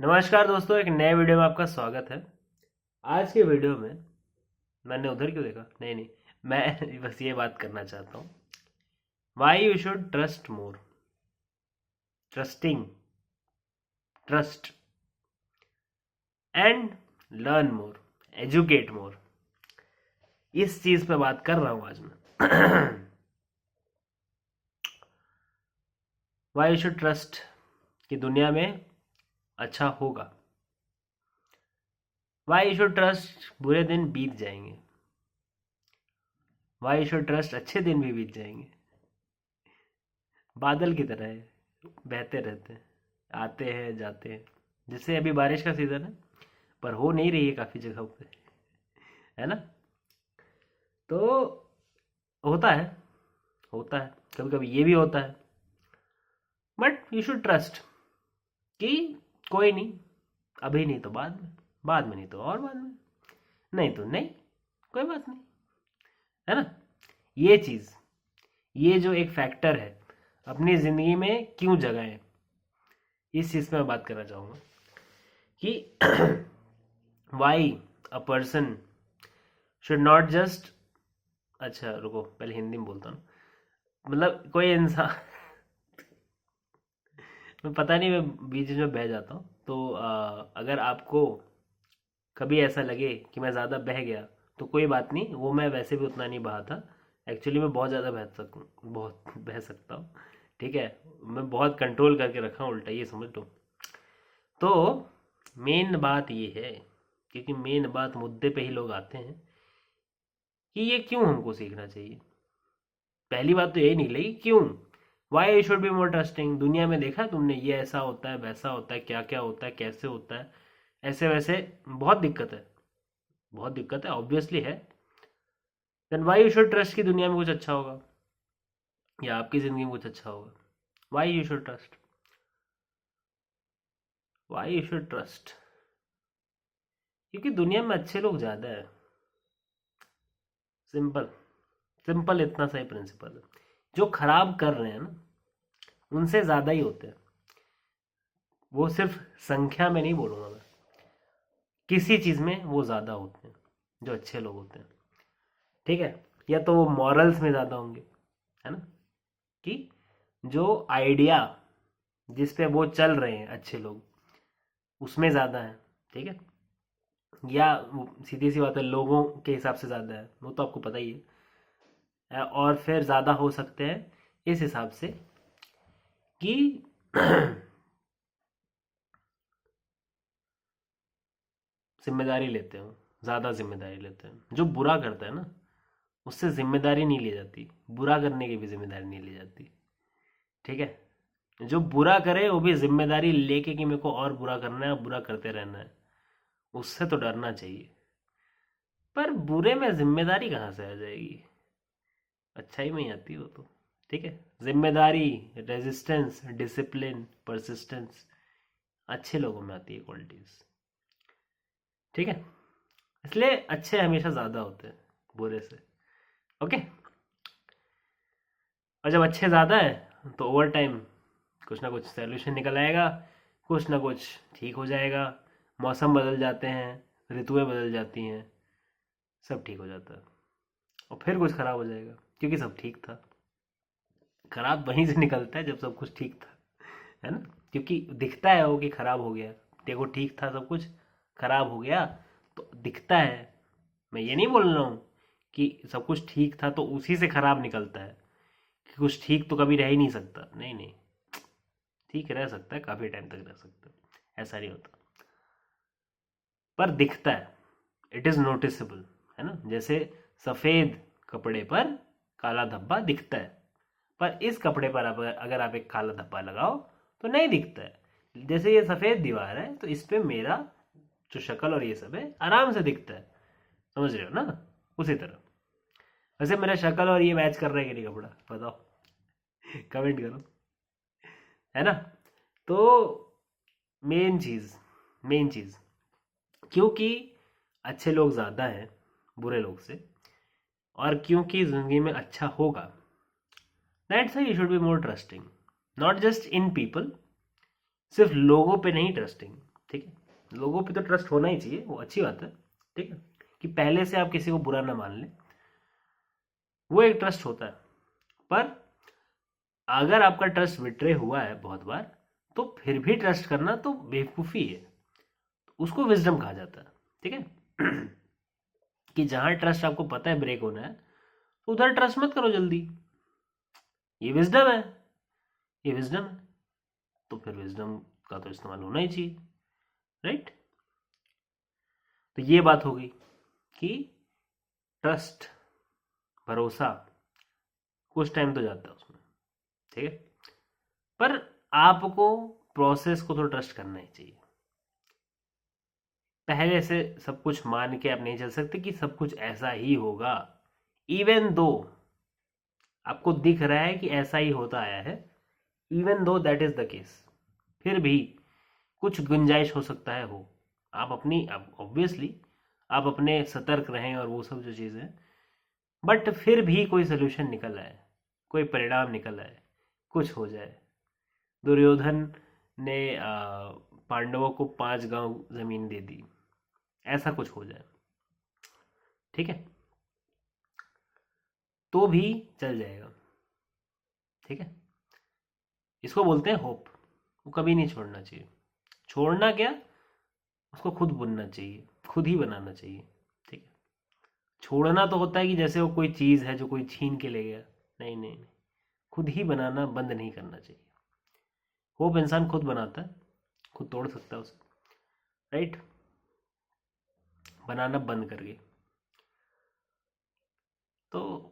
नमस्कार दोस्तों, एक नए वीडियो में आपका स्वागत है। आज के वीडियो में मैंने उधर क्यों देखा? नहीं, मैं बस ये बात करना चाहता हूँ। Why you should trust more, trusting, trust and learn more, educate more. इस चीज पे बात कर रहा हूँ आज मैं। वाई यू शुड ट्रस्ट कि दुनिया में अच्छा होगा। वाई यू शुड ट्रस्ट बुरे दिन बीत जाएंगे। वाई यू शुड ट्रस्ट अच्छे दिन भी बीत जाएंगे। बादल की तरह है, बहते रहते हैं, आते हैं जाते हैं। जैसे अभी बारिश का सीजन है, पर हो नहीं रही है काफी जगहों पे, है ना? तो होता है, होता है, कभी कभी ये भी होता है। बट यू शुड ट्रस्ट कि कोई नहीं, अभी नहीं तो बाद में, बाद में नहीं तो और बाद में, नहीं तो नहीं, कोई बात नहीं, है ना? ये चीज, ये जो एक फैक्टर है अपनी जिंदगी में क्यों जगह है, इस चीज पे मैं बात करना चाहूंगा कि why a person should not just, अच्छा रुको पहले हिंदी में बोलता हूँ। मतलब कोई इंसान मैं पता नहीं, मैं बीच में बह जाता हूँ। तो अगर आपको कभी ऐसा लगे कि मैं ज़्यादा बह गया तो कोई बात नहीं, वो मैं वैसे भी उतना नहीं बहा था। एक्चुअली मैं बहुत ज़्यादा बह सकूँ, बहुत बह सकता हूँ, ठीक है? मैं बहुत कंट्रोल करके रखा हूँ, उल्टा ये समझ लो। तो मेन बात ये है, क्योंकि मेन बात मुद्दे पे ही लोग आते हैं कि ये क्यों हमको सीखना चाहिए। पहली बात तो यही निकलेगी, क्यों? Why should be more trusting. दुनिया में देखा तुमने, ये ऐसा होता है, वैसा होता है, क्या क्या होता है, कैसे होता है, ऐसे वैसे, बहुत दिक्कत है, बहुत दिक्कत है, ऑब्वियसली है। Then why you should trust कि दुनिया में कुछ अच्छा होगा या आपकी जिंदगी में कुछ अच्छा होगा? Y you should trust, Y you should trust? क्योंकि दुनिया में अच्छे लोग ज्यादा है। सिंपल, सिंपल इतना सही प्रिंसिपल है। जो खराब कर रहे हैं ना, उनसे ज्यादा ही होते हैं। वो सिर्फ संख्या में नहीं बोलूंगा मैं, किसी चीज में वो ज्यादा होते हैं जो अच्छे लोग होते हैं, ठीक है? या तो वो मॉरल्स में ज्यादा होंगे, है ना? कि जो आइडिया जिस पे वो चल रहे हैं अच्छे लोग, उसमें ज्यादा है, ठीक है? या सीधी सी बात है, लोगों के हिसाब से ज्यादा है, वो तो आपको पता ही है। और फिर ज्यादा हो सकते हैं इस हिसाब से कि जिम्मेदारी लेते हैं, ज्यादा जिम्मेदारी लेते हैं। जो बुरा करता है ना, उससे जिम्मेदारी नहीं ली जाती, बुरा करने की भी जिम्मेदारी नहीं ली जाती, ठीक है? जो बुरा करे वो भी जिम्मेदारी लेके कि मेरे को और बुरा करना है, बुरा करते रहना है, उससे तो डरना चाहिए। पर बुरे में जिम्मेदारी कहाँ से आ जाएगी? अच्छाई में ही आती है वो तो, ठीक है? जिम्मेदारी, रेजिस्टेंस, डिसिप्लिन, परसिस्टेंस, अच्छे लोगों में आती है क्वालिटीज, ठीक है? इसलिए अच्छे हमेशा ज्यादा होते हैं बुरे से, ओके? और जब अच्छे ज़्यादा है तो ओवर टाइम कुछ ना कुछ सॉल्यूशन निकल आएगा, कुछ ना कुछ ठीक हो जाएगा। मौसम बदल जाते हैं, ऋतुएं बदल जाती हैं, सब ठीक हो जाता है। और फिर कुछ खराब हो जाएगा, क्योंकि सब ठीक था। खराब वहीं से निकलता है जब सब कुछ ठीक था, है ना? क्योंकि दिखता है वो कि खराब हो गया। देखो, ठीक था सब कुछ, खराब हो गया तो दिखता है। मैं ये नहीं बोल रहा हूँ कि सब कुछ ठीक था तो उसी से खराब निकलता है, कि कुछ ठीक तो कभी रह ही नहीं सकता। नहीं नहीं, ठीक रह सकता है, काफी टाइम तक रह सकता है, ऐसा नहीं होता। पर दिखता है, इट इज नोटिसेबल, है ना? जैसे सफेद कपड़े पर काला धब्बा दिखता है, पर इस कपड़े पर अगर आप एक काला धब्बा लगाओ तो नहीं दिखता है। जैसे ये सफेद दीवार है तो इस पे मेरा जो शक्ल और ये सब है आराम से दिखता है, समझ रहे हो ना? उसी तरह वैसे मेरा शक्ल और ये मैच कर रहा है कि नहीं कपड़ा, बताओ, कमेंट करो, है ना? तो मेन चीज, मेन चीज, क्योंकि अच्छे लोग ज़्यादा हैं बुरे लोग से, और क्योंकि ज़िंदगी में अच्छा होगा, that's why you should be more trusting, not just in people, सिर्फ लोगों पे नहीं ट्रस्टिंग, ठीक है, लोगों पे तो ट्रस्ट होना ही चाहिए, वो अच्छी बात है, ठीक है, कि पहले से आप किसी को बुरा ना मान लें, वो एक ट्रस्ट होता है। पर अगर आपका ट्रस्ट बिट्रे हुआ है बहुत बार, तो फिर भी ट्रस्ट करना तो बेवकूफ़ी है, उसको विजडम कहा जाता है, ठीक है। कि जहां ट्रस्ट आपको पता है ब्रेक होना है, तो उधर ट्रस्ट मत करो जल्दी, ये विजडम है, ये विजडम है, तो फिर विजडम का तो इस्तेमाल होना ही चाहिए, राइट। तो ये बात हो गई कि ट्रस्ट, भरोसा कुछ टाइम तो जाता है उसमें, ठीक है, पर आपको प्रोसेस को तो ट्रस्ट करना ही चाहिए। पहले से सब कुछ मान के आप नहीं चल सकते कि सब कुछ ऐसा ही होगा, इवन दो आपको दिख रहा है कि ऐसा ही होता आया है, even though that is the case, फिर भी कुछ गुंजाइश हो सकता है हो, आप अपनी ऑब्वियसली आप अपने सतर्क रहें और वो सब जो चीज़ें, बट फिर भी कोई सोल्यूशन निकल आए, कोई परिणाम निकल आए, कुछ हो जाए। दुर्योधन ने पांडवों को 5 गांव जमीन दे दी, ऐसा कुछ हो जाए, ठीक है, तो भी चल जाएगा, ठीक है। इसको बोलते हैं होप, वो कभी नहीं छोड़ना चाहिए। छोड़ना क्या, उसको खुद बुनना चाहिए, खुद ही बनाना चाहिए, ठीक है। छोड़ना तो होता है कि जैसे वो कोई चीज़ है जो कोई छीन के ले गया, नहीं नहीं नहीं, खुद ही बनाना बंद नहीं करना चाहिए। होप इंसान खुद बनाता है, खुद तोड़ सकता है उसे, राइट, बनाना बंद करके। तो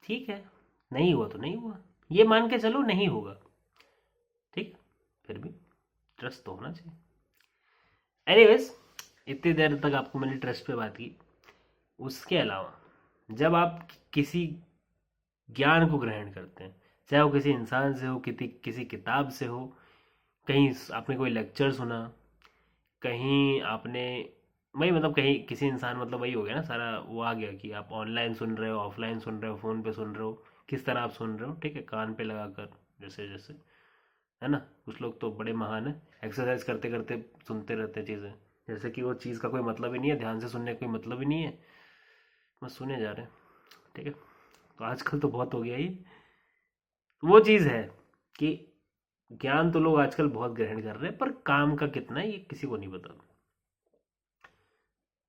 ठीक है, नहीं हुआ तो नहीं हुआ, ये मान के चलो नहीं होगा, ठीक, फिर भी ट्रस्ट तो होना चाहिए। एनीवेज, इतनी देर तक आपको मैंने ट्रस्ट पे बात की। उसके अलावा जब आप किसी ज्ञान को ग्रहण करते हैं, चाहे वो किसी इंसान से हो, किसी किताब से हो, कहीं आपने कोई लेक्चर सुना, कहीं आपने वही मतलब कहीं किसी इंसान, मतलब वही हो गया ना सारा, वो आ गया कि आप ऑनलाइन सुन रहे हो, ऑफलाइन सुन रहे हो, फ़ोन पे सुन रहे हो, किस तरह आप सुन रहे हो, ठीक है, कान पे लगा कर, जैसे जैसे, है ना। कुछ लोग तो बड़े महान है, एक्सरसाइज करते करते सुनते रहते हैं चीज़ें, जैसे कि वो चीज़ का कोई मतलब ही नहीं है, ध्यान से सुनने का कोई मतलब ही नहीं है, बस सुने जा रहे हैं, ठीक है। तो आजकल तो बहुत हो गया ये, वो चीज़ है कि ज्ञान तो लोग आजकल बहुत ग्रहण कर रहे हैं, पर काम का कितना है ये किसी को नहीं पता।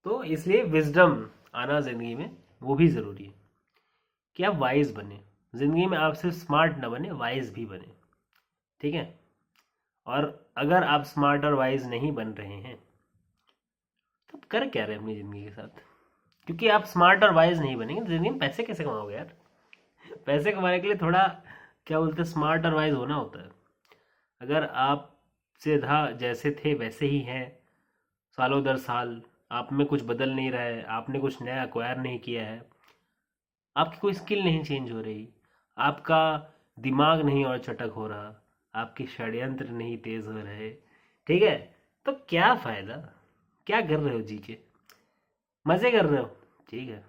तो इसलिए विजडम आना जिंदगी में वो भी ज़रूरी है कि आप वाइज बने, जिंदगी में आप सिर्फ स्मार्ट ना बने, वाइज भी बने, ठीक है। और अगर आप स्मार्ट और वाइज नहीं बन रहे हैं, तो आप कर क्या रहे हैं अपनी ज़िंदगी के साथ, क्योंकि आप स्मार्ट और वाइज नहीं बनेंगे तो ज़िंदगी में पैसे कैसे कमाओगे यार। पैसे कमाने के लिए थोड़ा क्या बोलते हैं, स्मार्ट और वाइज होना होता है। अगर आप सीधा जैसे थे वैसे ही हैं, सालों दर साल, आप में कुछ बदल नहीं रहा है, आपने कुछ नया अक्वायर नहीं किया है, आपकी कोई स्किल नहीं चेंज हो रही, आपका दिमाग नहीं और चटक हो रहा, आपके षड्यंत्र नहीं तेज हो रहे, ठीक है, तो क्या फायदा, क्या कर रहे हो जी के, मजे कर रहे हो, ठीक है,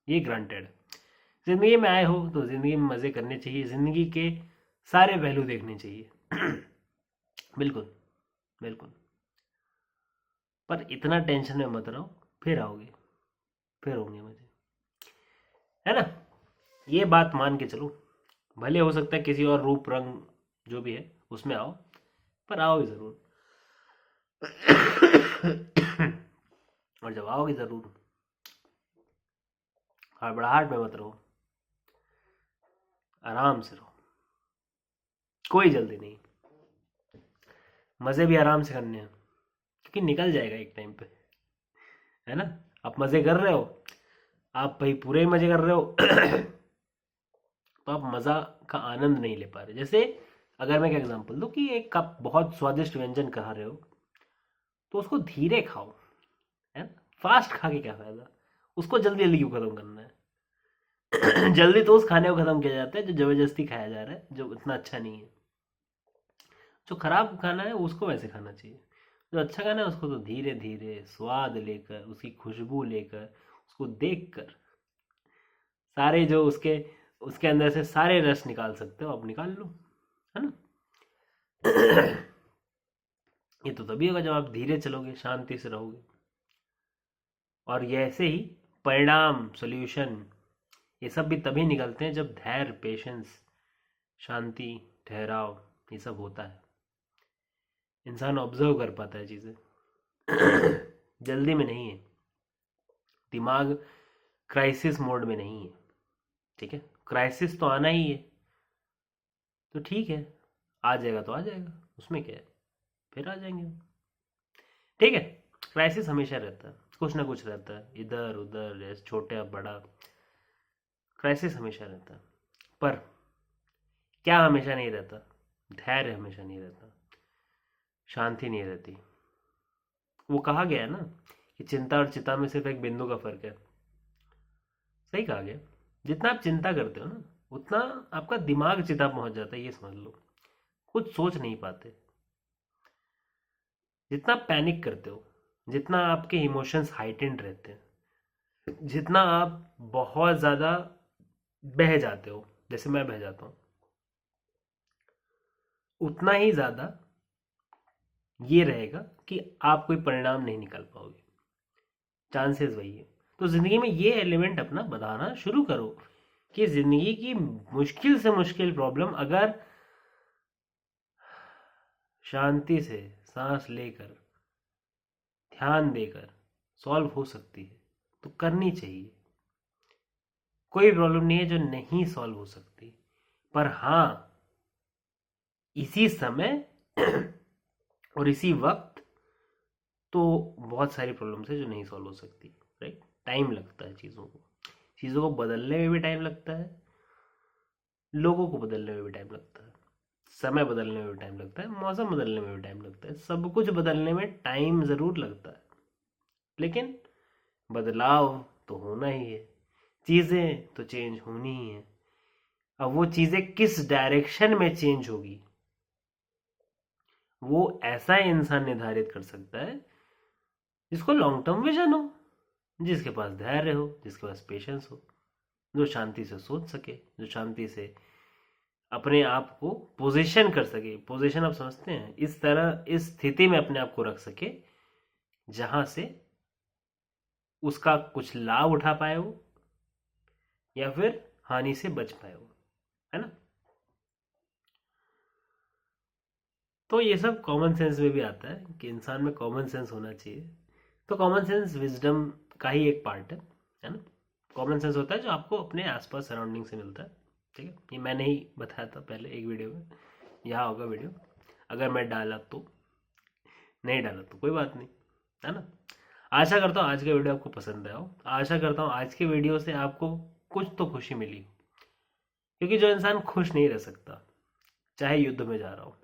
ये ग्रांटेड। जिंदगी में आए हो तो जिंदगी में मजे करने चाहिए, जिंदगी के सारे पहलू देखने चाहिए। बिल्कुल बिल्कुल, पर इतना टेंशन में मत रहो, फिर आओगे, फिर होंगे मजे, है ना। ये बात मान के चलो, भले हो सकता है किसी और रूप रंग जो भी है उसमें आओ, पर आओगे जरूर। और जब आओगे जरूर, हड़बड़ाहट में मत रहो, आराम से रहो, कोई जल्दी नहीं, मजे भी आराम से करने हैं, क्योंकि निकल जाएगा एक टाइम पे, है ना। आप मजे कर रहे हो, आप भाई पूरे मजे कर रहे हो, तो आप मजा का आनंद नहीं ले पा रहे। जैसे अगर मैं एक एग्जांपल दूं कि एक कप बहुत स्वादिष्ट व्यंजन खा रहे हो, तो उसको धीरे खाओ, है ना, फास्ट खा के क्या फायदा, उसको जल्दी जल्दी क्यों खत्म करना है। जल्दी तो उस खाने को खत्म किया जाता है जो जबरदस्ती खाया जा रहा है, जो इतना अच्छा नहीं है। जो खराब खाना है उसको वैसे खाना चाहिए, जो अच्छा खाना है उसको तो धीरे धीरे स्वाद लेकर, उसकी खुशबू लेकर, उसको देखकर, सारे जो उसके उसके अंदर से सारे रस निकाल सकते हो आप निकाल लो, है ना। ये तो तभी होगा जब आप धीरे चलोगे, शांति से रहोगे। और ये ऐसे ही परिणाम, सॉल्यूशन, ये सब भी तभी निकलते हैं जब धैर्य, पेशेंस, शांति, ठहराव, ये सब होता है। इंसान ऑब्जर्व कर पाता है चीज़ें। जल्दी में नहीं है, दिमाग क्राइसिस मोड में नहीं है। ठीक है, क्राइसिस तो आना ही है, तो ठीक है, आ जाएगा तो आ जाएगा, उसमें क्या है, फिर आ जाएंगे। ठीक है, क्राइसिस हमेशा रहता है, कुछ ना कुछ रहता है, इधर उधर, जैसे छोटा बड़ा, क्राइसिस हमेशा रहता है। पर क्या हमेशा नहीं रहता? धैर्य हमेशा नहीं रहता, शांति नहीं रहती। वो कहा गया है ना कि चिंता और चिता में सिर्फ एक बिंदु का फर्क है। सही कहा गया। जितना आप चिंता करते हो ना, उतना आपका दिमाग चिता पहुंच जाता है, ये समझ लो। कुछ सोच नहीं पाते। जितना पैनिक करते हो, जितना आपके इमोशंस हाइटेंड रहते हैं, जितना आप बहुत ज़्यादा बह जाते हो, जैसे मैं बह जाता हूँ, उतना ही ज़्यादा ये रहेगा कि आप कोई परिणाम नहीं निकाल पाओगे। चांसेस वही है। तो ज़िंदगी में ये एलिमेंट अपना बढ़ाना शुरू करो कि ज़िंदगी की मुश्किल से मुश्किल प्रॉब्लम अगर शांति से सांस लेकर, ध्यान देकर सॉल्व हो सकती है तो करनी चाहिए। कोई प्रॉब्लम नहीं है जो नहीं सॉल्व हो सकती, पर हाँ, इसी समय और इसी वक्त तो बहुत सारी प्रॉब्लम्स है जो नहीं सॉल्व हो सकती। राइट, टाइम लगता है चीज़ों को, चीज़ों को बदलने में भी टाइम लगता है, लोगों को बदलने में भी टाइम लगता है, समय बदलने में भी टाइम लगता है, मौसम बदलने में भी टाइम लगता है, सब कुछ बदलने में टाइम ज़रूर लगता है। लेकिन बदलाव तो होना ही है, चीज़ें तो चेंज होनी ही है। अब वो चीज़ें किस डायरेक्शन में चेंज होगी, वो ऐसा इंसान निर्धारित कर सकता है जिसको लॉन्ग टर्म विजन हो, जिसके पास धैर्य हो, जिसके पास पेशेंस हो, जो शांति से सोच सके, जो शांति से अपने आप को पोजीशन कर सके। पोजीशन आप समझते हैं, इस तरह इस स्थिति में अपने आप को रख सके जहां से उसका कुछ लाभ उठा पाए हो या फिर हानि से बच पाए हो, है ना। तो ये सब कॉमन सेंस में भी आता है कि इंसान में कॉमन सेंस होना चाहिए। तो कॉमन सेंस विजडम का ही एक पार्ट है ना। कॉमन सेंस होता है जो आपको अपने आसपास सराउंडिंग से मिलता है। ठीक है, ये मैंने ही बताया था पहले एक वीडियो में, यहाँ होगा वीडियो, अगर मैं डाला तो, नहीं डाला तो कोई बात नहीं, है ना। आशा करता हूँ आज का वीडियो आपको पसंद आया हो। आशा करता हूँ आज के वीडियो से आपको कुछ तो खुशी मिली, क्योंकि जो इंसान खुश नहीं रह सकता चाहे युद्ध में जा रहा हो,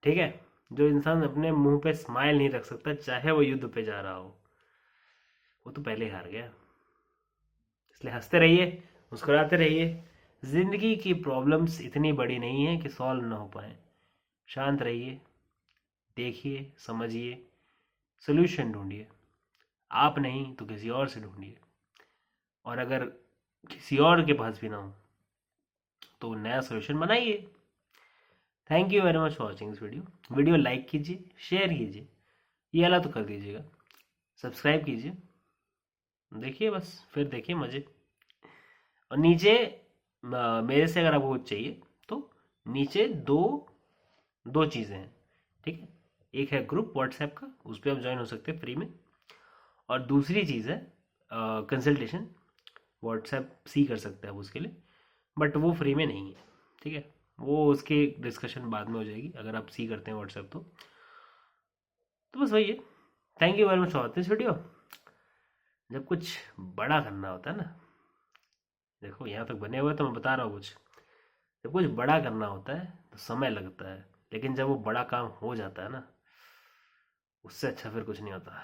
ठीक है, जो इंसान अपने मुंह पे स्माइल नहीं रख सकता चाहे वो युद्ध पे जा रहा हो, वो तो पहले हार गया। इसलिए हंसते रहिए, मुस्कुराते रहिए। जिंदगी की प्रॉब्लम्स इतनी बड़ी नहीं है कि सॉल्व ना हो पाए। शांत रहिए, देखिए, समझिए, सोल्यूशन ढूंढिए। आप नहीं तो किसी और से ढूंढिए, और अगर किसी और के पास भी ना हो तो नया सोल्यूशन बनाइए। Thank you very much for watching this video. Video like कीजिए, शेयर कीजिए, ये वाला तो कर दीजिएगा, सब्सक्राइब कीजिए, देखिए बस, फिर देखिए मज़े। और नीचे मेरे से अगर आपको कुछ चाहिए तो नीचे दो दो चीज़ें हैं, ठीक है। एक है ग्रुप व्हाट्सएप का, उस पर आप ज्वाइन हो सकते हैं फ्री में, और दूसरी चीज़ है कंसल्टेशन, व्हाट्सएप सी कर सकते हैं आप उसके लिए, बट वो फ्री में नहीं है, ठीक है। वो उसकी डिस्कशन बाद में हो जाएगी अगर आप सी करते हैं व्हाट्सएप तो बस वही है। Thank you very much for this video. जब कुछ बड़ा करना होता है ना, देखो यहाँ तक बने हुए तो मैं बता रहा हूँ कुछ, जब कुछ बड़ा करना होता है तो समय लगता है, लेकिन जब वो बड़ा काम हो जाता है ना, उससे अच्छा फिर कुछ नहीं होता।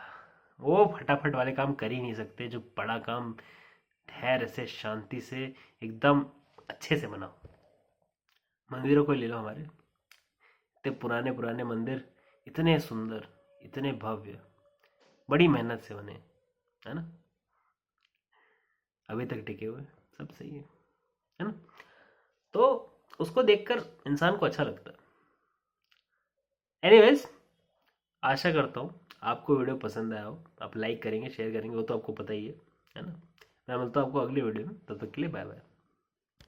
वो फटाफट वाले काम कर ही नहीं सकते जो बड़ा काम धैर्य से, शांति से, एकदम अच्छे से बनाओ। मंदिरों को ले लो, हमारे इतने पुराने पुराने मंदिर, इतने सुंदर, इतने भव्य, बड़ी मेहनत से बने, है ना, अभी तक टिके हुए, सब सही है ना। तो उसको देखकर इंसान को अच्छा लगता है। एनीवेज, आशा करता हूँ आपको वीडियो पसंद आया हो, आप लाइक करेंगे शेयर करेंगे, वो तो आपको पता ही है ना। मैं मिलता हूँ आपको अगली वीडियो में, तब तक के लिए बाय बाय।